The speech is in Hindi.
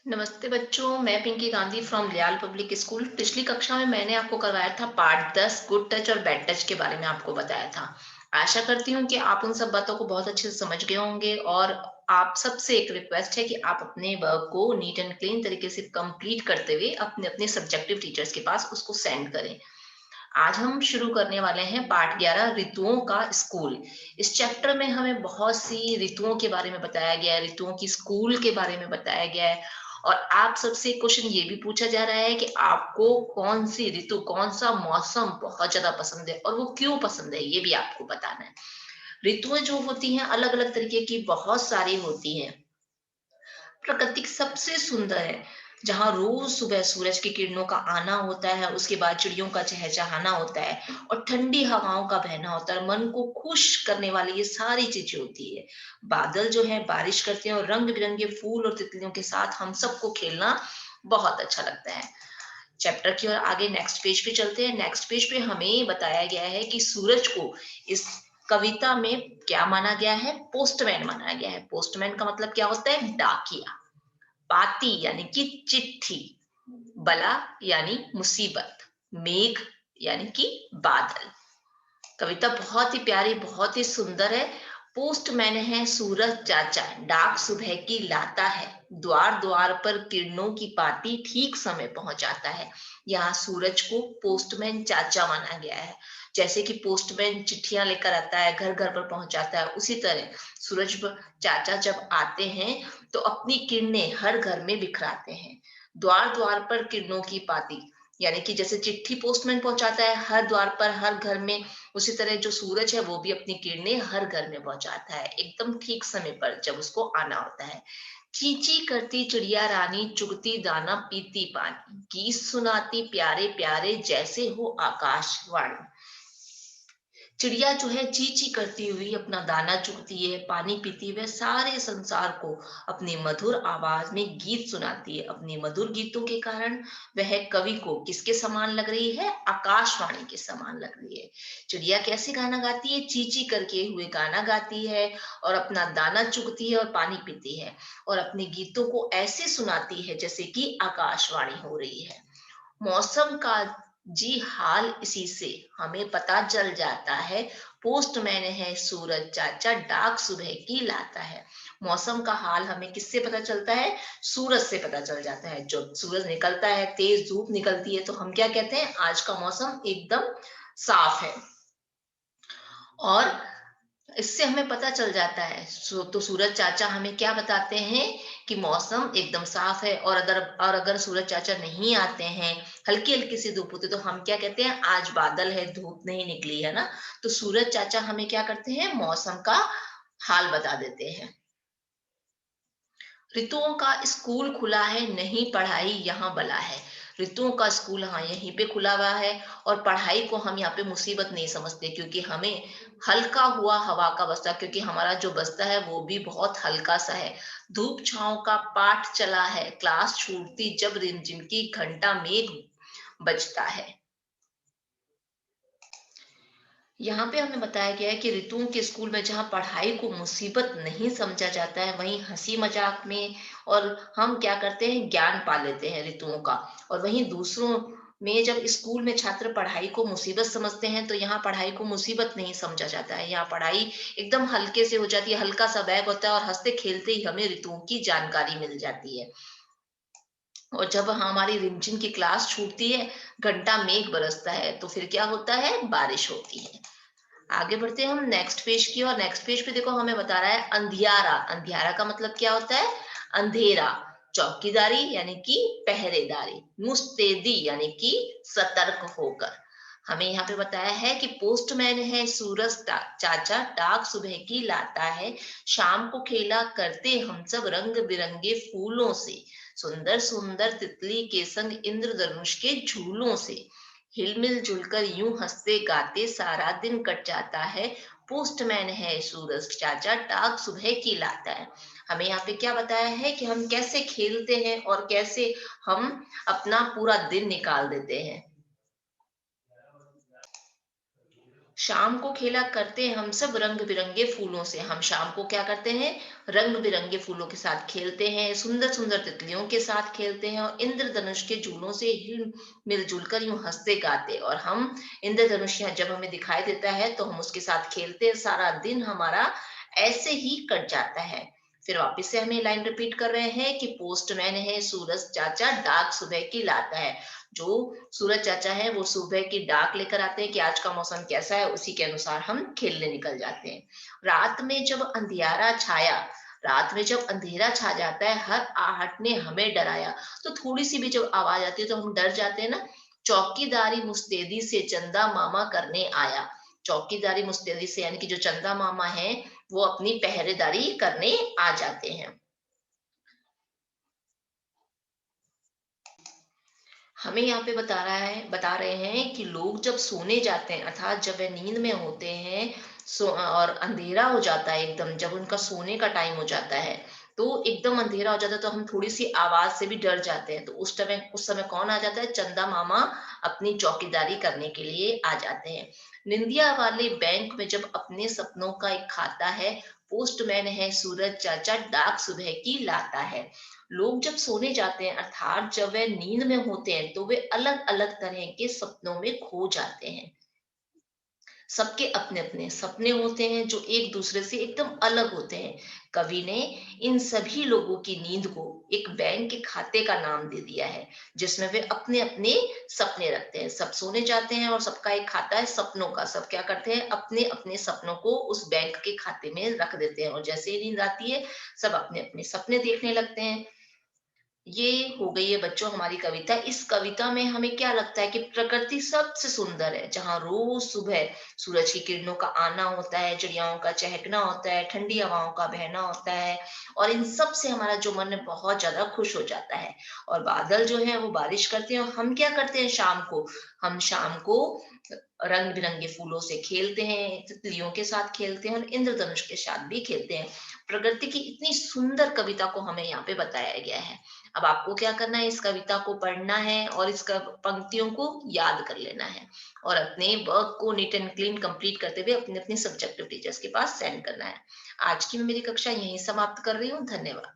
नमस्ते बच्चों, मैं पिंकी गांधी फ्रॉम लियाल पब्लिक स्कूल। पिछली कक्षा में मैंने आपको करवाया था पार्ट 10 गुड टच और बैड टच के बारे में आपको बताया था। आशा करती हूँ कि आप उन सब बातों को बहुत अच्छे से समझ गए होंगे और आप सबसे एक रिक्वेस्ट है कि आप अपने वर्क को नीट एंड क्लीन तरीके से कंप्लीट करते हुए अपने अपने सब्जेक्टिव टीचर्स के पास उसको सेंड करें। आज हम शुरू करने वाले हैं पार्ट 11 ऋतुओं का स्कूल। इस चैप्टर में हमें बहुत सी ऋतुओं के बारे में बताया गया है, ऋतुओं की स्कूल के बारे में बताया गया है। और आप सबसे क्वेश्चन ये भी पूछा जा रहा है कि आपको कौन सी ऋतु, कौन सा मौसम बहुत ज्यादा पसंद है और वो क्यों पसंद है, ये भी आपको बताना है। ऋतुएं जो होती हैं अलग अलग तरीके की बहुत सारी होती हैं। प्रकृति सबसे सुंदर है, जहाँ रोज सुबह सूरज की किरणों का आना होता है, उसके बाद चिड़ियों का चहचहाना होता है और ठंडी हवाओं का बहना होता है। मन को खुश करने वाली ये सारी चीजें होती है। बादल जो है बारिश करते हैं और रंग बिरंगे फूल और तितलियों के साथ हम सबको खेलना बहुत अच्छा लगता है। चैप्टर की ओर आगे नेक्स्ट पेज पे चलते हैं। नेक्स्ट पेज पे हमें बताया गया है कि सूरज को इस कविता में क्या माना गया है? पोस्टमैन माना गया है। पोस्टमैन का मतलब क्या होता है? डाकिया। पाती यानी कि चिट्ठी, बला यानी मुसीबत, मेघ यानी कि बादल। कविता बहुत ही प्यारी, बहुत ही सुंदर है। पोस्टमैन है सूरज चाचा, डाक सुबह की लाता है, द्वार द्वार पर किरणों की पाती ठीक समय पहुंचाता है। यहाँ सूरज को पोस्टमैन चाचा माना गया है। जैसे कि पोस्टमैन चिट्ठियां लेकर आता है, घर घर पर पहुंचाता है, उसी तरह सूरज चाचा जब आते हैं तो अपनी किरणें हर घर में बिखराते हैं। द्वार द्वार पर किरणों की पाती यानी कि जैसे चिट्ठी पोस्टमैन पहुंचाता है हर द्वार पर, हर घर में, उसी तरह जो सूरज है वो भी अपनी किरणें हर घर में पहुंचाता है एकदम ठीक समय पर जब उसको आना होता है। चींची करती चिड़िया रानी, चुगती दाना पीती पानी, गीत सुनाती प्यारे प्यारे जैसे हो आकाशवाणी। चिड़िया जो है ची ची करती हुई अपना दाना चुगती है, पानी पीती हुई सारे संसार को अपनी मधुर आवाज में गीत सुनाती है। अपने मधुर गीतों के कारण वह कवि को किसके समान लग रही है? आकाशवाणी के समान लग रही है। चिड़िया कैसे गाना गाती है? ची ची करके हुए गाना गाती है और अपना दाना चुगती है और पानी पीती है और अपने गीतों को ऐसे सुनाती है जैसे कि आकाशवाणी हो रही है। मौसम का जी हाल इसी से हमें पता चल जाता है। पोस्टमैन है सूरज चाचा, डाक सुबह की लाता है। मौसम का हाल हमें किससे पता चलता है? सूरज से पता चल जाता है। जब सूरज निकलता है, तेज धूप निकलती है, तो हम क्या कहते हैं? आज का मौसम एकदम साफ है। और इससे हमें पता चल जाता है। तो सूरज चाचा हमें क्या बताते हैं कि मौसम एकदम साफ है। और अगर सूरज चाचा नहीं आते हैं, हल्की हल्की सी धूप होती है, तो हम क्या कहते हैं? आज बादल है, धूप नहीं निकली है ना। तो सूरज चाचा हमें क्या करते हैं? मौसम का हाल बता देते हैं। ऋतुओं का स्कूल खुला है, नहीं पढ़ाई यहाँ बला है। ऋतुओं का स्कूल हाँ यहीं पे खुला हुआ है और पढ़ाई को हम यहाँ पे मुसीबत नहीं समझते, क्योंकि हमें हल्का हुआ हवा का बस्ता, क्योंकि हमारा जो बस्ता है वो भी बहुत हल्का सा है। धूप छांव का पाठ चला है, क्लास छूटती जब रिमझिम की घंटा मेघ बजता है। यहाँ पे हमें बताया गया है कि ऋतुओं के स्कूल में जहाँ पढ़ाई को मुसीबत नहीं समझा जाता है, वहीं हंसी मजाक में और हम क्या करते हैं? ज्ञान पा लेते हैं ऋतुओं का। और वहीं दूसरों में जब स्कूल में छात्र पढ़ाई को मुसीबत समझते हैं, तो यहाँ पढ़ाई को मुसीबत नहीं समझा जाता है। यहाँ पढ़ाई एकदम हल्के से हो जाती है, हल्का सा बैग होता है और हंसते खेलते ही हमें ऋतुओं की जानकारी मिल जाती है। और जब हमारी रिमझिम की क्लास छूटती है, घंटा मेघ बरसता है, तो फिर क्या होता है? बारिश होती है। आगे बढ़ते हैं हम नेक्स्ट पेज की और। नेक्स्ट पेज पे देखो हमें बता रहा है अंधियारा। अंधियारा का मतलब क्या होता है? अंधेरा। चौकीदारी यानी कि पहरेदारी। मुस्तैदी यानी कि सतर्क होकर। हमें यहाँ पे बताया है कि पोस्टमैन है सूरज चाचा, डाक सुबह की लाता है, शाम को खेला करते हम सब रंग बिरंगे फूलों से, सुंदर सुंदर तितली के संग इंद्रधनुष के झूलों से, हिलमिल जुलकर यूं हंसते गाते सारा दिन कट जाता है। पोस्टमैन है सूरज चाचा, डाक सुबह की लाता है। हमें यहाँ पे क्या बताया है कि हम कैसे खेलते हैं और कैसे हम अपना पूरा दिन निकाल देते हैं। शाम को खेला करते हैं हम सब रंग बिरंगे फूलों से। हम शाम को क्या करते हैं, रंग बिरंगे फूलों के साथ खेलते हैं, सुंदर सुंदर तितलियों के साथ खेलते हैं और इंद्रधनुष के झूलों से हिल मिलजुल कर यूं हंसते गाते। और हम इंद्रधनुष यहाँ जब हमें दिखाई देता है तो हम उसके साथ खेलते हैं, सारा दिन हमारा ऐसे ही कट जाता है। फिर वापस से हमें लाइन रिपीट कर रहे हैं कि पोस्टमैन है सूरज चाचा, डाक सुबह की लाता है। जो सूरज चाचा है वो सुबह की डाक लेकर आते हैं कि आज का मौसम कैसा है, उसी के अनुसार हम खेलने निकल जाते हैं। रात में जब अंधियारा छाया, रात में जब अंधेरा छा जाता है, हर आहट ने हमें डराया। तो थोड़ी सी भी जब आवाज आती है तो हम डर जाते हैं ना। चौकीदारी मुस्तैदी से चंदा मामा करने आया। चौकीदारी मुस्तैदी से यानी कि जो चंदा मामा है वो अपनी पहरेदारी करने आ जाते हैं। हमें यहाँ पे बता रहे हैं कि लोग जब सोने जाते हैं अर्थात जब वे नींद में होते हैं, और अंधेरा हो जाता है एकदम, जब उनका सोने का टाइम हो जाता है, तो एकदम अंधेरा हो जाता है तो हम थोड़ी सी आवाज से भी डर जाते हैं। तो उस समय कौन आ जाता है, चंदा मामा अपनी चौकीदारी करने के लिए आ जाते हैं। निंदिया वाले बैंक में जब अपने सपनों का एक खाता है, पोस्टमैन है सूरज चाचा, डाक सुबह की लाता है। लोग जब सोने जाते हैं अर्थात जब वे नींद में होते हैं तो वे अलग अलग तरह के सपनों में खो जाते हैं। सबके अपने अपने सपने होते हैं जो एक दूसरे से एकदम अलग होते हैं। कवि ने इन सभी लोगों की नींद को एक बैंक के खाते का नाम दे दिया है, जिसमें वे अपने अपने सपने रखते हैं। सब सोने जाते हैं और सबका एक खाता है सपनों का। सब क्या करते हैं, अपने अपने सपनों को उस बैंक के खाते में रख देते हैं, और जैसे ही नींद आती है सब अपने अपने सपने देखने लगते हैं। ये हो गई है बच्चों हमारी कविता। इस कविता में हमें क्या लगता है कि प्रकृति सबसे सुंदर है, जहाँ रोज सुबह सूरज की किरणों का आना होता है, चिड़ियाओं का चहकना होता है, ठंडी हवाओं का बहना होता है, और इन सब से हमारा जो मन है बहुत ज्यादा खुश हो जाता है। और बादल जो है वो बारिश करते हैं, और हम क्या करते हैं शाम को, हम शाम को रंग बिरंगे फूलों से खेलते हैं, तितलियों के साथ खेलते हैं और इंद्रधनुष के साथ भी खेलते हैं। प्रकृति की इतनी सुंदर कविता को हमें यहाँ पे बताया गया है। अब आपको क्या करना है, इस कविता को पढ़ना है और इस पंक्तियों को याद कर लेना है, और अपने वर्क को नीट एंड क्लीन कंप्लीट करते हुए अपने अपने सब्जेक्टिव टीचर्स के पास सेंड करना है। आज की मैं मेरी कक्षा यहीं समाप्त कर रही हूँ। धन्यवाद।